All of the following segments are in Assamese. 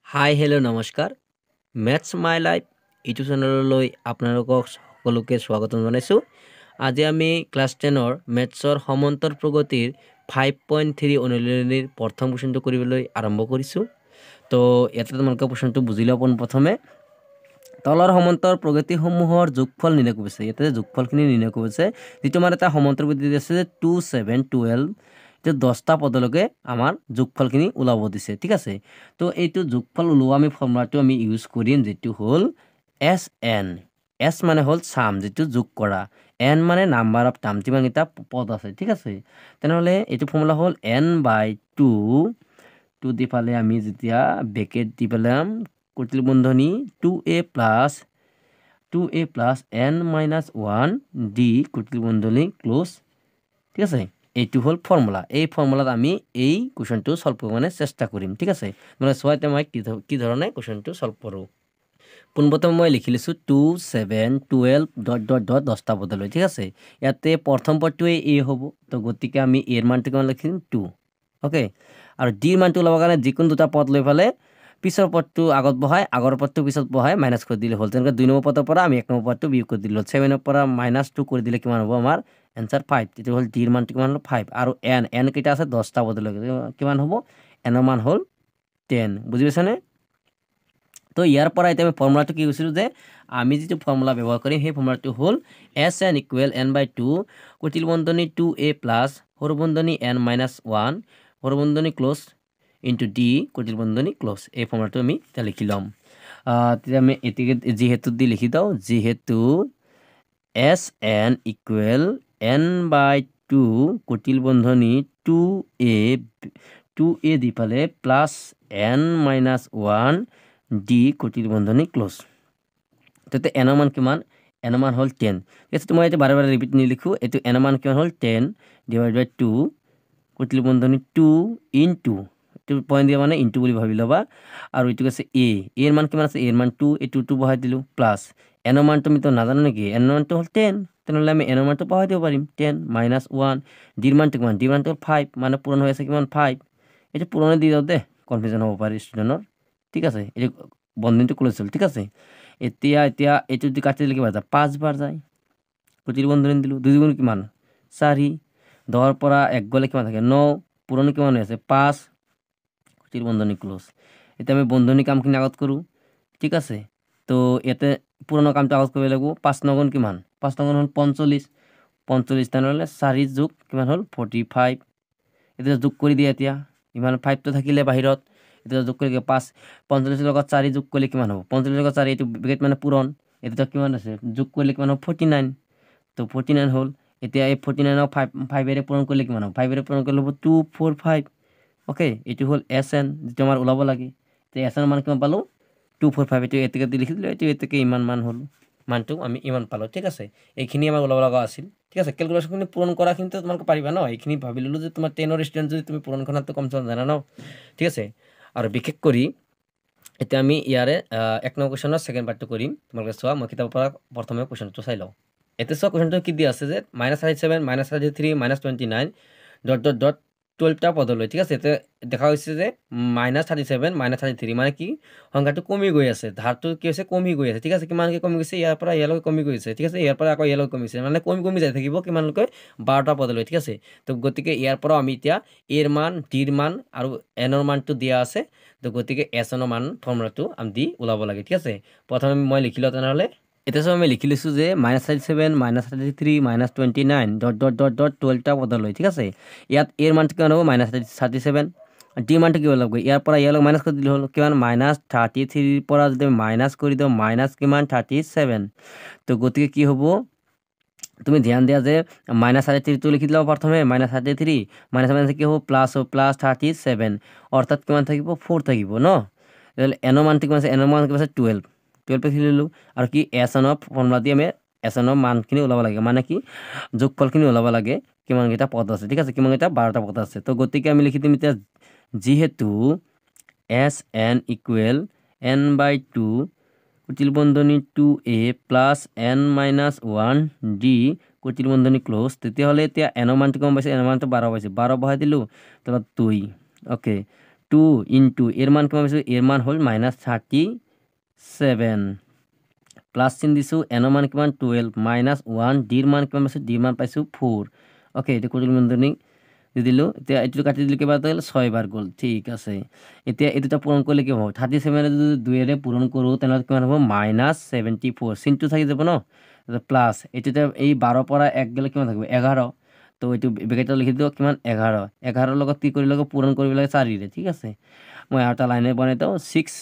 হাই হেল্ল' নমস্কাৰ মেথছ মাই লাইফ ইউটিউব চেনেললৈ আপোনালোকক সকলোকে স্বাগতম জনাইছোঁ। আজি আমি ক্লাছ 10ৰ মেথছৰ সমান্তৰ প্ৰগতিৰ 5.3 অনুশীলনীৰ প্ৰথম কুৱেশ্যনটো কৰিবলৈ আৰম্ভ কৰিছোঁ। তো ইয়াতে তোমালোকে কুৱেশ্যনটো বুজি লওক প্ৰথমে। তলৰ সমান্তৰ প্ৰগতিসমূহৰ যোগফল নিৰ্ণয় কৰিছে। ইয়াতে যোগফলখিনি নিৰ্ণয় কৰিছে, যিটো আমাৰ এটা সমান্তৰ প্ৰগতি আছে যে 2 7 12 10টা পদলৈকে আমাৰ যোগফলখিনি ওলাব দিছে, ঠিক আছে। তো এইটো যোগফল ওলোৱা আমি ফৰ্মুলাটো আমি ইউজ কৰিম, যেটো হ'ল এছ এন। এছ মানে হ'ল চাম, যেটো যোগ কৰা, এন মানে নাম্বাৰ অফ টাৰ্ম, যিমানকেইটা পদ আছে, ঠিক আছে। তেনেহ'লে এইটো ফৰ্মুলা হ'ল n/2 দি পালে আমি যেতিয়া ব্ৰেকেট দি পেলাম কৰ্তৃক বন্ধনী 2a প্লাছ n-1 d কৰ্তৃক বন্ধনী ক্লোজ, ঠিক আছে। এইটো হ'ল ফৰ্মুলা। এই ফৰ্মুলাত আমি এই কুৱেশ্যনটো সলভ কৰিব চেষ্টা কৰিম, ঠিক আছে। মানে চোৱাতে মই কি ধৰণে কুৱেশ্যনটো সলভ কৰোঁ। পোনপ্ৰথমে মই লিখি লৈছোঁ 2 7 12 10টা পদলৈ, ঠিক আছে। ইয়াতে প্ৰথম পদটোৱে এ হ'ব, তো গতিকে আমি এৰ মানটো কিমান লিখিম 2, অ'কে। আৰু ডিৰ মানটো ওলাবৰ কাৰণে যিকোনো দুটা পদ লৈ পেলাই পিছৰ পদটো আগত বহাই আগৰ পদটো পিছত বহাই মাইনাছ কৰি দিলে হ'ল। তেনেকৈ 2 নম্বৰ পদৰ পৰা আমি 1 নম্বৰ পদটো বিয়োগ কৰি দিলোঁ হ'ল। 7ৰ পৰা -2 কৰি দিলে কিমান হ'ব আমাৰ এনচাৰ 5। এইটো হ'ল ডিৰ মানটো কিমান হ'ল 5। আৰু এন কেইটা আছে 10টা পদলৈকে, কিমান হ'ব এনৰ মান হ'ল 10। বুজি পাইছানে? তো ইয়াৰ পৰা এতিয়া আমি ফৰ্মুলাটো কি কৈছিলোঁ যে আমি যিটো ফৰ্মুলা ব্যৱহাৰ কৰিম সেই ফৰ্মুলাটো হ'ল SN = n/2 কৰ্তৃক বন্ধনী 2a প্লাছ সৰু বন্ধনী n-1 সৰু বন্ধনী ক্লোজ ইনটু ডি কৰ্তৃক বন্ধনী ক্লোজ। এই ফৰ্মুলাটো আমি এতিয়া লিখি ল'ম। তেতিয়া আমি এটিকে যিহেতু দি লিখি দিওঁ, যিহেতু SN = n/2 কৰ্তৃক বন্ধনী 2a দি পালে প্লাছ n-1 ডি কৰ্তৃক বন্ধনী ক্লোজ। তেতিয়া এনৰ মান কিমান? এনৰ মান হ'ল 10। ঠিক আছে, মই এতিয়া বাৰে বাৰে ৰিপিট নিলিখোঁ। এইটো এনৰ মান কিমান হ'ল 10 / 2 কৰ্তৃক বন্ধনী 2 ইনটু, এইটো পইণ্ট দিয়া মানে ইনটু বুলি ভাবি ল'বা। আৰু এইটো আছে এৰ মান কিমান আছে? এৰ মান 2, এই 2টো বহাই দিলোঁ, প্লাছ এনৰ মান তুমিতো নাজানো নেকি? এনৰ মানটো হ'ল 10, তেনেহ'লে আমি এনৰ মানটো বহাই দিব পাৰিম 10 - 1। ডিৰ মানটো কিমান? ডিৰ মানটো হ'ল 5, মানে পূৰণ হৈ আছে কিমান 5। এইটো পূৰণে দি যাওঁ দে, কনফিউজন হ'ব পাৰে ষ্টুডেণ্টৰ, ঠিক আছে। এইটো বন্ধনীটো ক্লোজ হ'ল, ঠিক আছে। এতিয়া এইটো যদি কাটি দিলে কিমান যায়? 5 বাৰ যায়। কৰ্তৃক বন্ধনী দিলোঁ, 2 গুণ কিমান 4, 10ৰ পৰা 1 গ'লে কিমান থাকে 9, পূৰণি কিমান হৈ আছে 5, কৰ্তৃক বন্ধনী ক্লোজ। এতিয়া আমি বন্ধনী কামখিনি আগত কৰোঁ, ঠিক আছে। তো ইয়াতে পুৰণৰ কামটো আগত কৰিব লাগিব। 5 - 9 গুণ কিমান? 5 - 9 গুণ হ'ল 45, তেনেহ'লে 4 যোগ কিমান হ'ল 45। এতিয়া যোগ কৰি দিয়ে, এতিয়া ইমান 5টো থাকিলে বাহিৰত, এতিয়া যোগ কৰি 5 45ৰ লগত 4 যোগ কৰিলে কিমান হ'ব? 45ৰ লগত 4, এইটো ব্ৰেকেট মানে পূৰণ, এতিয়া কিমান আছে যোগ কৰিলে কিমান হ'ব 49। তো 49 হ'ল। এতিয়া এই 49ক 5ৰে পূৰণ কৰিলে কিমান হ'ব? 5ৰে পূৰণ কৰিলে হ'ব 245, অ'কে। এইটো হ'ল SN, যিটো আমাৰ ওলাব লাগে। এতিয়া SN মান কিমান পালোঁ 245। এইটো এতেকে দি লিখি দিলোঁ, এইটো এতেকে ইমান মান হ'ল, মানটো আমি ইমান পালোঁ, ঠিক আছে। এইখিনি আমাৰ ওলাব লগা আছিল, ঠিক আছে। কেলকুলেশ্যনখিনি পূৰণ কৰাখিনিতো তোমালোকে পাৰিবা ন। এইখিনি ভাবি ল'লোঁ যে তোমাৰ 10ৰ ষ্টুডেণ্ট যদি তুমি পূৰণ কৰাটো কম চম জানা ন, ঠিক আছে। আৰু বিশেষ কৰি এতিয়া আমি ইয়াৰে 1 নম্বৰ কুৱেশ্যনৰ ছেকেণ্ড পাৰ্টটো কৰিম। তোমালোকে চোৱা, মই কিতাপৰ পৰা প্ৰথমে কুৱেশ্যনটো চাই লওঁ। এতিয়া চোৱা কুৱেশ্যনটো কি দিয়া আছে যে -37 -33 -29 ... 12টা পদলৈ, ঠিক আছে। এতিয়া দেখা হৈছে যে -37 -33 মানে কি সংখ্যাটো কমি গৈ আছে, ধাৰটো কি হৈছে কমি গৈ আছে, ঠিক আছে। কিমানকৈ কমি গৈছে? ইয়াৰ পৰা ইয়ালৈকে কমি গৈছে, ঠিক আছে। ইয়াৰ পৰা আকৌ ইয়ালৈকে কমিছে, মানে কমি যাই থাকিব কিমানলৈকে 12টা পদলৈ, ঠিক আছে। তো গতিকে ইয়াৰ পৰা আমি এতিয়া এৰ মান, ডিৰ মান আৰু এনৰ মানটো দিয়া আছে। তো গতিকে এছনৰ মান ফৰ্মুলাটো আমি দি ওলাব লাগে, ঠিক আছে। প্ৰথমে মই লিখি লওঁ তেনেহ'লে। এতিয়া চব আমি লিখি লৈছোঁ যে -37 -33 -29 ... 12টা পদলৈ, ঠিক আছে। ইয়াত এৰ মানটো কিমান হ'ব? -37। ডিৰ মানটো কি হ'ব? ইয়াৰ পৰা ইয়ালৈ মাইনাছ কৰি দিলে হ'ল, কিমান -33ৰ পৰা যদি মাইনাছ কৰি দিওঁ মাইনাছ কিমান 37। তো গতিকে কি হ'ব? তুমি ধ্যান দিয়া যে -33টো লিখি দিলা প্ৰথমে, -33 মাইনাছ কি হ'ব? প্লাছ হ'ব, +37, অৰ্থাৎ কিমান থাকিব 4 থাকিব ন। এনৰ মানটো কিমান আছে? এনৰ মান কিমান আছে 12 লিখি ল'লোঁ। আৰু কি এছনৰ ফৰ্মুলা দি আমি এছনৰ মানখিনি ওলাব লাগে, মানে কি যোগফলখিনি ওলাব লাগে, কিমানকেইটা পদ আছে, ঠিক আছে। কিমানকেইটা? 12টা পদ আছে। তো গতিকে আমি লিখি দিম এতিয়া, যিহেতু SN = n/2 কৰ্তৃক বন্ধনী 2a প্লাছ n-1 d কৰ্তৃক বন্ধনী ক্লোজ, তেতিয়াহ'লে এতিয়া এনৰ মানটো কম পাইছে, এনৰ মানটো 12 পাইছে, 12 বহাই দিলোঁ, তলত 2, অ'কে। 2 ইনটু এর মান কিমান পাইছোঁ এর মান হ'ল -37 প্লাছ চিন দিছোঁ এনৰ মান কিমান 12 -1 ডিৰ মান কিমান পাইছোঁ ডিৰ মান পাইছোঁ 4 অ'কে এইটো কুটিল বন্ধনী দি দিলোঁ এতিয়া এইটো কাটি দিলোঁ কেইবাৰ গ'ল 6 বাৰ গ'ল ঠিক আছে এতিয়া এই দুটা পূৰণ কৰিলে কি হ'ব 37 যদি 2ৰে পূৰণ কৰোঁ তেনেহ'লে কিমান হ'ব -74 চিনটো থাকি যাব ন প্লাছ এইটোতে এই 12 পৰা 1 গ'লে কিমান থাকিব 11 তো এইটো ব্ৰেকেটত লিখি দিওঁ কিমান 11 লগত কি কৰিব লাগে পূৰণ কৰিব লাগে 4ৰে ঠিক আছে মই আৰু এটা লাইনে বনাই দিওঁ 6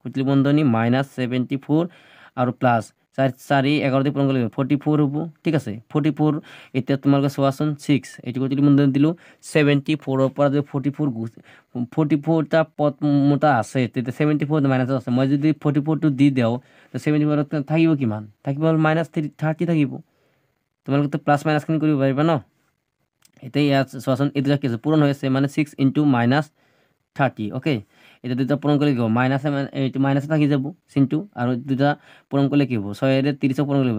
কুটিল বন্ধনী -74 আৰু প্লাছ 4 11 দি পূৰণ কৰিব 44 হ'ব ঠিক আছে 44 এতিয়া তোমালোকে চোৱাচোন 6 এইটো কুটিল বন্ধনী দিলোঁ 74ৰ পৰা যদি 44টা পদ মোটা আছে তেতিয়া 74 মাইনাছ আছে মই যদি 44টো দি দিওঁ তো 74ত থাকিব কিমান থাকিব -30 থাকিব তোমালোকে প্লাছ মাইনাছখিনি কৰিব পাৰিবা ন এতিয়া ইয়াত চোৱাচোন এই দুটা কি আছে পূৰণ হৈ আছে মানে 6 ইনটু -30 অ'কে এতিয়া দুটা পূৰণ কৰিলে কি হ'ব এইটো মাইনাছে থাকি যাব চিনটো আৰু দুটা পূৰণ কৰিলে কি হ'ব 6ৰে 30 পূৰণ কৰিলে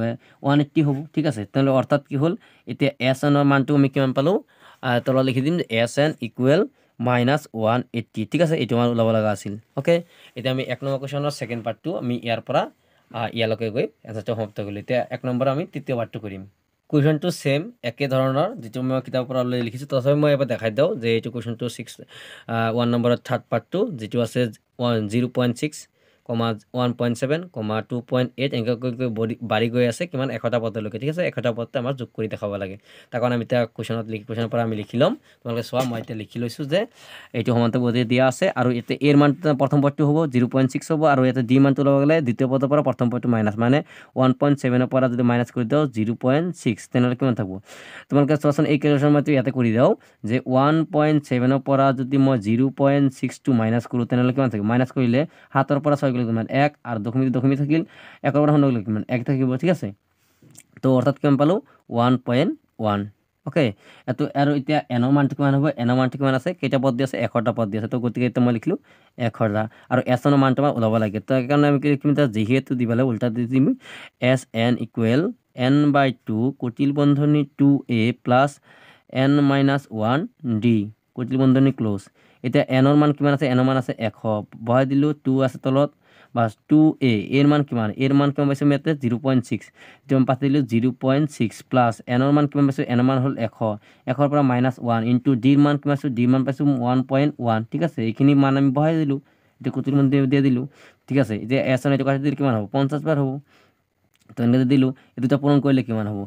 180 হ'ব ঠিক আছে তেনেহ'লে অৰ্থাৎ কি হ'ল এতিয়া এছ এনৰ মানটো আমি কিমান পালোঁ তলত লিখি দিম এছ এন ইকুৱেল -180 ঠিক আছে এইটো মান ওলাব লগা আছিল অ'কে এতিয়া আমি 1 নম্বৰ কুৱেশ্যনৰ ছেকেণ্ড পাৰ্টটো আমি ইয়াৰ পৰা ইয়ালৈকে গৈ এনচাৰটো সমাপ্ত কৰিলোঁ এতিয়া 1 নম্বৰ আমি তৃতীয় পাৰ্টটো কৰিম কুৱেশ্যনটো ছেম একে ধৰণৰ যিটো মই কিতাপৰ পৰা ওলাই লিখিছোঁ তথাপি মই এবাৰ দেখাই দিওঁ যে এইটো কুৱেশ্যনটো 1 নম্বৰত থাৰ্ড পাৰ্টটো যিটো আছে 0.6, 1.7, 2.8 এনেকৈ বাঢ়ি গৈ আছে কিমান 100টা পদলৈকে ঠিক আছে 100টা পদতে আমাৰ যোগ কৰি দেখাব লাগে তাৰ কাৰণে আমি এতিয়া কুৱেশ্যনৰ পৰা আমি লিখি ল'ম তোমালোকে চোৱা মই এতিয়া লিখি লৈছোঁ যে এইটো সমান্তৰাল পদ্ধতি দিয়া আছে আৰু এতিয়া এৰ মানটো প্ৰথম পদটো হ'ব 0.6 হ'ব আৰু ইয়াতে ডি মানটো ল'ব গ'লে দ্বিতীয় পদৰ পৰা প্ৰথম পদটো মাইনাছ মানে 1.7ৰ পৰা যদি মাইনাছ কৰি দিওঁ 0.6 তেনেহ'লে কিমান থাকিব তোমালোকে চোৱাচোন এই কেলকুলেশ্যন মইতো ইয়াতে কৰি দিওঁ যে 1.7ৰ পৰা যদি মই 0.6টো মাইনাছ কৰোঁ তেনেহ'লে কিমান থাকিব মাইনাছ কৰিলে 7ৰ পৰা 6 গ'লে কিমান 1 আৰু দশমিক থাকিল 1ৰ পৰা 9 গ'লে কিমান 1 থাকিব ঠিক আছে তো অৰ্থাৎ কিমান পালোঁ 1.1 অ'কে এইটো আৰু এতিয়া এনৰ মানটো কিমান হ'ব এনৰ মানটো কিমান আছে কেইটা পদ দি আছে 100টা পদ দি আছে তো গতিকে এতিয়া মই লিখিলোঁ 100টা আৰু এছ এনৰ মানটো মই ওলাব লাগে তো সেইকাৰণে আমি কি লিখিম এতিয়া যিহেতু দিব লাগে উল্টা দি দিম এছ এন ইকুৱেল n/2 কুটিল বন্ধনী 2a প্লাছ n-1 d কুটিল বন্ধনী ক্লোজ এতিয়া এনৰ মান কিমান আছে এনৰ মান আছে 100 বহাই দিলোঁ 2 আছে তলত বাছ 2a এৰ মান কিমান পাইছোঁ আমি ইয়াতে 0.6 এতিয়া মই পাতি দিলোঁ 0.6 প্লাছ এনৰ মান কিমান পাইছোঁ এনৰ মান হ'ল 100ৰ পৰা -1 ইনটু ডিৰ মান কিমান পাইছোঁ ডিৰ মান পাইছোঁ 1.1 ঠিক আছে এইখিনি মান আমি বহাই দিলোঁ এতিয়া কুটিল বন্ধনী দিয়ে দিলোঁ ঠিক আছে এতিয়া এছ এন এইটো কাটি দিলে কিমান হ'ব 50 বাৰ হ'ব তো এনেকৈ দিলোঁ এই দুটা পূৰণ কৰিলে কিমান হ'ব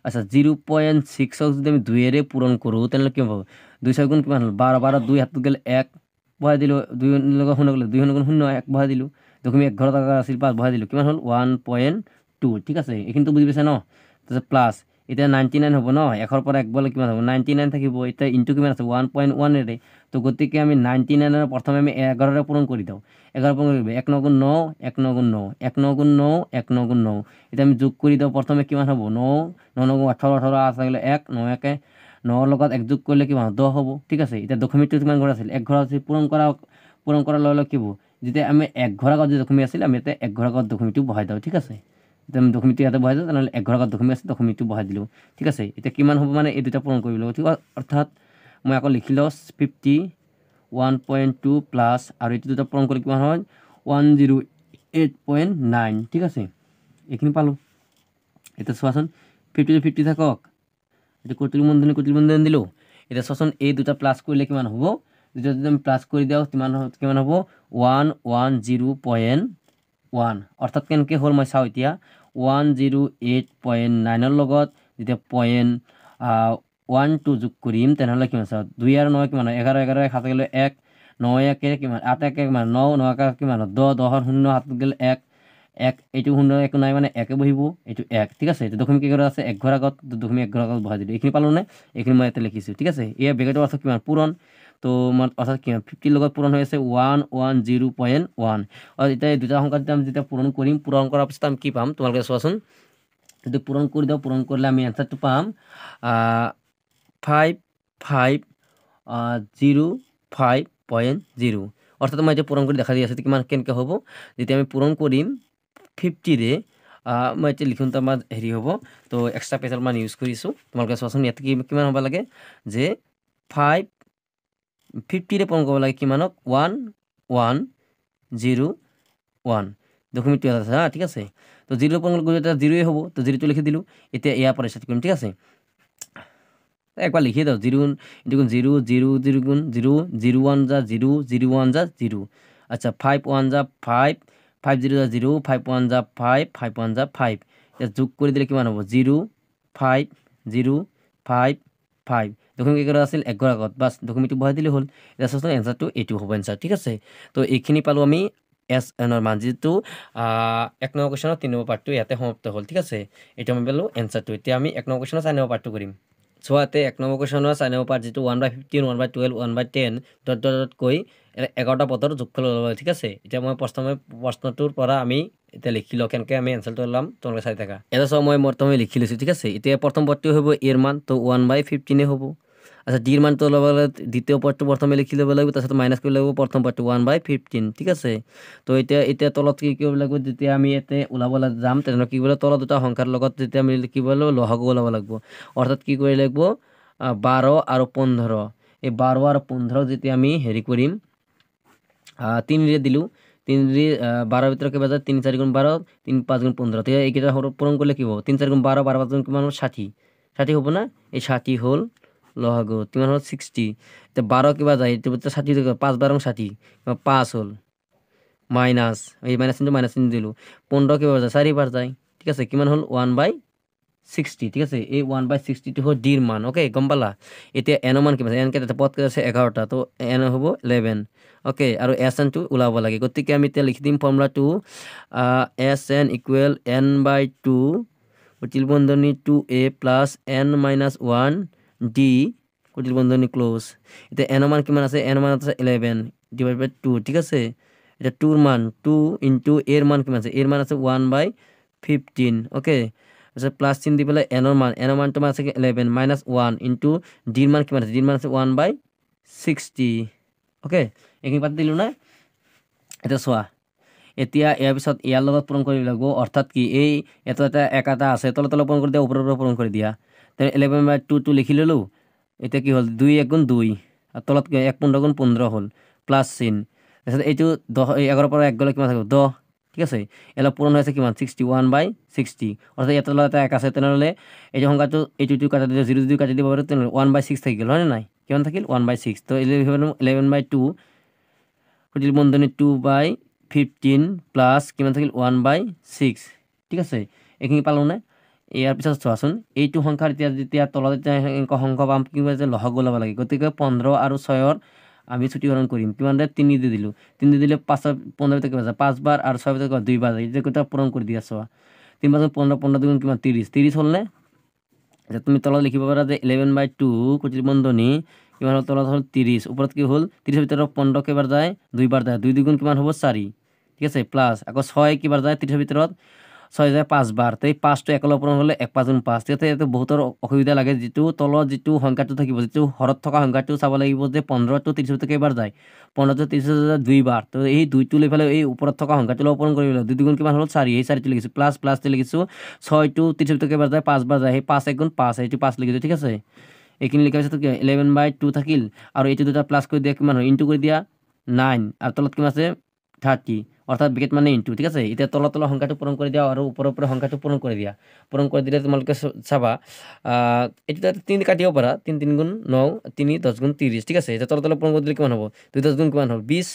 আচ্ছা 0.6ক যদি আমি 2ৰে পূৰণ কৰোঁ তেনেহ'লে কিমান হ'ব 2 গুণ কিমান হ'ল 12 2 হাতত গ'লে 1 বহাই দিলোঁ 2 লগত 0 গ'লে 2 গুণ 0 1 বহাই দিলোঁ দশমিক 1 ঘৰত আছিল 5 বহাই দিলোঁ কিমান হ'ল 1.2 ঠিক আছে এইখিনিতো বুজি পাইছে ন তাৰপিছত প্লাছ এতিয়া 99 হ'ব ন 1ৰ পৰা 1 বলে কিমান হ'ব 99 থাকিব এতিয়া ইনটু কিমান আছে 1.1ৰে তো গতিকে আমি 99ৰ প্ৰথমে আমি 11ৰে পূৰণ কৰি দিওঁ 11 পূৰণ কৰিব 1 9 গুণ 9 1 9 গুণ 9 1 9 গুণ 9 1 9 গুণ 9 এতিয়া আমি যোগ কৰি দিওঁ প্ৰথমে কিমান হ'ব 9 9 গুণ 18 18 আছে 1 9 1 9ৰ লগত 1 যোগ কৰিলে কিমান 10 হ'ব ঠিক আছে এতিয়া দশমিকটো কিমান ঘৰ আছিল 1 ঘৰ আছিল পূৰণ কৰাৰ লগে লগে কি হ'ব যেতিয়া আমি 1 ঘৰ আগত যে দশমিক আছিল আমি ইয়াতে 1 ঘৰ আগত দশমিকটো বহাই দিওঁ ঠিক আছে এতিয়া আমি দশমিকটো ইয়াতে বহাই দিওঁ তেনেহ'লে 1 ঘৰ আগত দশমিক আছে দশমিকটো বহাই দিলোঁ ঠিক আছে এতিয়া কিমান হ'ব মানে এই দুটা পূৰণ কৰিব লাগিব ঠিক অৰ্থাৎ মই আকৌ লিখি লওঁ 51.2 প্লাছ আৰু এইটো দুটা পূৰণ কৰি কিমান হয় 108.9 ঠিক আছে এইখিনি পালোঁ এতিয়া চোৱাচোন 50 থাকক এতিয়া কুটিল বন্ধনী দিলোঁ এতিয়া চোৱাচোন এই দুটা প্লাছ কৰিলে কিমান হ'ব দুটা যদি আমি প্লাছ কৰি দিওঁ কিমান হ'ব 110.1 অৰ্থাৎ কেনেকৈ হ'ল মই চাওঁ এতিয়া 108.9ৰ লগত যেতিয়া 0.12 যোগ কৰিম তেনেহ'লে কিমান চাওঁ 2 আৰু 9 কিমান হয় 11 11 7 গ'লে 1 9 1 কিমান 8 1 কিমান 9 9 1 কিমান 10 10ৰ 0 7 গ'লে 1 1 এইটো 0 একো নাই মানে 1 বহিব এইটো 1 ঠিক আছে এইটো দশমিক কেইঘৰ আছে 1 ঘৰ আগত দশমিক 1 ঘৰ আগত বহাই দিলোঁ এইখিনি পালোঁ নে এইখিনি মই ইয়াতে লিখিছোঁ ঠিক আছে এয়া ব্ৰেকেটৰ অৰ্থ কিমান পূৰণ তো মই অৰ্থাৎ কিমান 50 লগত পূৰণ হৈ আছে 110.1 আৰু এতিয়া এই দুটা সংখ্যা আমি যেতিয়া পূৰণ কৰিম পূৰণ কৰাৰ পিছত আমি কি পাম তোমালোকে চোৱাচোন যদি পূৰণ কৰি দিওঁ পূৰণ কৰিলে আমি এনচাৰটো পাম 5505.0 অৰ্থাৎ মই এতিয়া পূৰণ কৰি দেখা দি আছোঁ কিমান কেনেকৈ হ'ব যেতিয়া আমি পূৰণ কৰিম 50ৰে মই এতিয়া লিখোঁ তো আমাৰ হেৰি হ'ব তো এক্সট্ৰা পেজৰ মান ইউজ কৰিছোঁ তোমালোকে চোৱাচোন ইয়াত কিমান হ'ব লাগে যে 5 50 পূৰণ কৰিব লাগে কিমানক 1 1 0 1 দশমিকটো আছে হা ঠিক আছে তো 0 পূৰণ কৰিলে এটা 0 হ'ব তো 0টো লিখি দিলোঁ এতিয়া ইয়াৰ পৰা ষ্টাৰ্ট কৰিম ঠিক আছে একবার লিখে দাও 0 ইন্টু 0 0 0 গুণ 0 0 1 যা 0 0 1 যা 0 আচ্ছা 5 1 যা 5 5 0 যা 0 5 1 যা 5 5 1 যা 5 এটা যোগ করে দিলে কিমান হ'ব 0 5 0 5 5 দশমিক এগারো আছিল 11 আগত বাস দশমিকটো বহাই দিলে হ'ল এটা চাচোন এনসারটো এইটো হ'ব এনসার ঠিক আছে তো এইখিনি পালো আমি এস এনৰ মান যেটো 1 নম্বৰ কোৱেশ্যনৰ 3 নম্বৰ পাৰ্টটো ইয়াতে সমাপ্ত হ'ল ঠিক আছে এটা আমি পালো এনসাৰটো এতিয়া আমি 1 নম্বৰ কোৱেশ্যনৰ 4 নম্বৰ পাৰ্টটো কৰিম সো ইয়াতে 1 নম্বৰ কোৱেশ্যনৰ 4 নম্বৰ পাৰ্ট যেটো 1/15 1/12 1/10 ডট ডট কৈ 11টা পদৰ যোগফল ওলাব ঠিক আছে এতিয়া মই প্ৰশ্নটোৰ পৰা আমি এটা লিখি লওঁ কেনেকৈ আমি এনসাৰটো ওলাম তোমালোকে চাই থাকা এটা সব মই প্ৰথমে লিখি লৈছোঁ ঠিক আছে এতিয়া প্ৰথম পদটো হ'ব এৰ মান তো 1/15 হ'ব আচ্ছা ডিৰ মানটো ওলাব দ্বিতীয় পদটো প্ৰথমে লিখি ল'ব লাগিব তাৰপিছত মাইনাছ কৰিব লাগিব প্ৰথম পদটো 1/15 ঠিক আছে তো এতিয়া তলত কি কৰিব লাগিব যেতিয়া আমি ইয়াতে ওলাব যাম তেনেহ'লে কি কৰিব তলত দুটা সংখ্যাৰ লগত যেতিয়া আমি লিখিব লাগিব লহগু ওলাব লাগিব অৰ্থাৎ কি কৰিব লাগিব 12 আৰু 15 এই 12 আৰু 15 যেতিয়া আমি হেৰি কৰিম 3 দিলোঁ 3 12 ভিতৰত কিবা যায় 3 4 গুণ 12 3 5 গুণ 15 তেতিয়া এইকেইটা পূৰণ কৰিলে কি হ'ব 3 4 গুণ 12 12 5 গুণ কিমান হ'ল 60 হ'ব না এই 60 হ'ল লহগু কিমান হ'ল 60 এতিয়া 12 কিবা যায় এইটো 60 5 12 60 5 হ'ল মাইনাছ এই মাইনাছ চিন দিলোঁ 15 কিবা যায় 4 বাৰ যায় ঠিক আছে কিমান হ'ল 1/60 ঠিক আছে এই 1/60 হ'ল ডিৰ মান ওকে গম পালা এতিয়া এনৰ মান কিমান এন কেইটা পদ আছে 11টা তো এন হ'ব 11 ওকে আৰু এছ এনটো ওলাব লাগে গতিকে আমি এতিয়া লিখি দিম ফৰ্মুলাটো এছ এন ইকুৱেল n/2 কুটিল বন্ধনী 2a প্লাছ n-1 ডি কুটিল বন্ধনী ক্লোজ এতিয়া এনৰ মান কিমান আছে এনৰ মান আছে 11 ডিভাইড বাই 2 ঠিক আছে এটা 2 মান 2 ইনটু এর মান কিমান আছে এর মান আছে 1/15 ওকে আচ্ছা প্লাস চিহ্ন দি পেলাই এনৰ মান তোমাৰ আছে 11 মাইনাস 1 ইনটু ডিৰ মান কিমান আছে ডিৰ মান আছে 1/60 ওকে এইখিনি পাতি দিলোঁ না এটা চোৱা এতিয়া ইয়াৰ পিছত ইয়াৰ লগত পূৰণ কৰিব লাগিব অৰ্থাৎ কি এই এটা এটা আছে তলে তলে পূৰণ কৰি দিয়া ওপৰৰ পৰা পূৰণ কৰি দিয়া তেনে 11/2 লিখি ল'লোঁ এতিয়া কি হ'ল 2 1 গুণ 2 আৰু তলত 1 15 গুণ 15 হ'ল প্লাছ চিন তাৰপিছত এইটো 11 পৰা 1 গ'লে কিমান থাকিব 10 ঠিক আছে এলা পূৰণ হৈছে কিমান 61/60 অৰ্থাৎ ইয়াত তলত 1 আছে তেনেহ'লে এই সংখ্যাটো এইটো কাটি দিলে 0 যদি কাটি দিব পাৰোঁ তেনেহ'লে 1/6 থাকি গ'ল হয়নে নাই কিমান থাকিল 1/6 তো 11/2 কুটিল বন্ধনী 2/15 প্লাছ কিমান থাকিল 1/6 ঠিক আছে এইখিনি পালোঁ নে ইয়াৰ পিছত চোৱাচোন এইটো সংখ্যাৰ যেতিয়া তলত সংখ্যা পাম কি যে লহগ ওলাব লাগে গতিকে 15 আৰু 6ৰ আমি ছুটিকৰণ কৰিম কিমান দে 3 দি দিলোঁ 3 দি দিলে 5 15 ভিতৰত কিমান যায় 5 বাৰ আৰু 6 ভিতৰত 2 বাৰ যায় এতিয়া গোটেই পূৰণ কৰি দিয়া চোৱা 3 5 15 15 দুগুণ কিমান 30 হ'লনে এতিয়া তুমি তলত লিখিব পাৰা যে 11/2 কুটিল বন্ধনী কিমান হ'ল তলত হ'ল 30 ওপৰত কি হ'ল 30 ভিতৰত 15 কেইবাৰ যায় 2 বাৰ যায় 2 দুগুণ কিমান হ'ব 4 ঠিক আছে প্লাছ আকৌ 6 কিবাৰ যায় 30 ভিতৰত 6 যায় 5 বাৰ তো এই 5টো একলৰ পূৰণ হ'লে 1 5 গুণ 5 তেতিয়া ইয়াতে বহুতৰ অসুবিধা লাগে যিটো তলত যিটো সংখ্যাটো থাকিব যিটো হৰত থকা সংখ্যাটো চাব লাগিব যে 15 টো 30 ভিতৰত কেইবাৰ যায় 15 টো 30 যায় 2 বাৰ তো এই 2টো লৈ পেলাই এই ওপৰত থকা সংখ্যাটো পূৰণ কৰিব লাগিব 2 দুগুণ কিমান হ'ল 4 এই 4টো লিখিছোঁ প্লাছটো লিখিছোঁ 6 টো 30 ভিতৰত কেইবাৰ যায় 5 বাৰ যায় সেই 5 1 গুণ 5 এইটো 5 লিখিছোঁ ঠিক আছে এইখিনি লিখাৰ পিছত 11/2 থাকিল আৰু এইটো দুটা প্লাছ কৰি দিয়া কিমান হয় ইনটু কৰি দিয়া 9 আৰু তলত কিমান আছে 30 অর্থাৎ ব্রেকেট মানে ইনটু ঠিক আছে এটা তল সংখ্যাটো পূরণ করে দিয়া আর উপরে উপরে সংখ্যাটো পূরণ করে দিয়া পূরণ করে দিলে তোমালোকে চাবা এটা 3 কাটিব পারা 3 3 গুণ 9 3 10 গুণ 30 ঠিক আছে এটা তল পূরণ করে দিলে কিমান হ'ব 2 10 গুণ কিমান হ'ল 20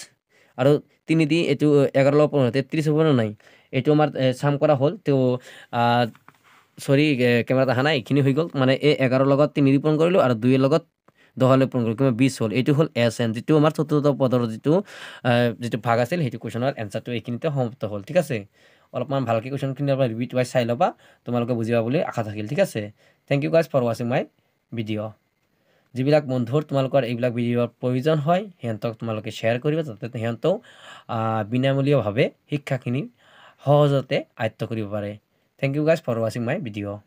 আৰু 3 দি এটো 11 লগত পূৰণ হয় 33 হ'ব না নাই এটো আমাৰ সাম কৰা হ'ল তো সরি ক্যামেরাতে আহা নাই এইখিনি হৈ গ'ল মানে এই 11 লগত 3 দি পূরণ কৰিলোঁ আৰু 2 লগত 10 পূৰণ কৰিলোঁ কিমান 20 হ'ল এইটো হ'ল এছ এন যিটো আমাৰ চতুৰ্থ পদৰ যিটো ভাগ আছিল সেইটো কুৱেশ্যনৰ এনচাৰটো এইখিনিতে সমাপ্ত হ'ল ঠিক আছে অলপমান ভালকৈ কুৱেশ্যনখিনি অলপ ৰিপিট ৱাইজ চাই ল'বা তোমালোকে বুজিবা বুলি আশা থাকিল ঠিক আছে থেংক ইউ গাইজ ফৰ ৱাচিং মাই ভিডিঅ' যিবিলাক বন্ধুৰ তোমালোকৰ এইবিলাক ভিডিঅ'ৰ প্ৰয়োজন হয় সিহঁতক তোমালোকে শ্বেয়াৰ কৰিবা যাতে সিহঁতেও বিনামূলীয়াভাৱে শিক্ষাখিনি সহজতে আয়ত্ত কৰিব পাৰে থেংক ইউ গাইজ ফৰ ৱাচিং মাই ভিডিঅ'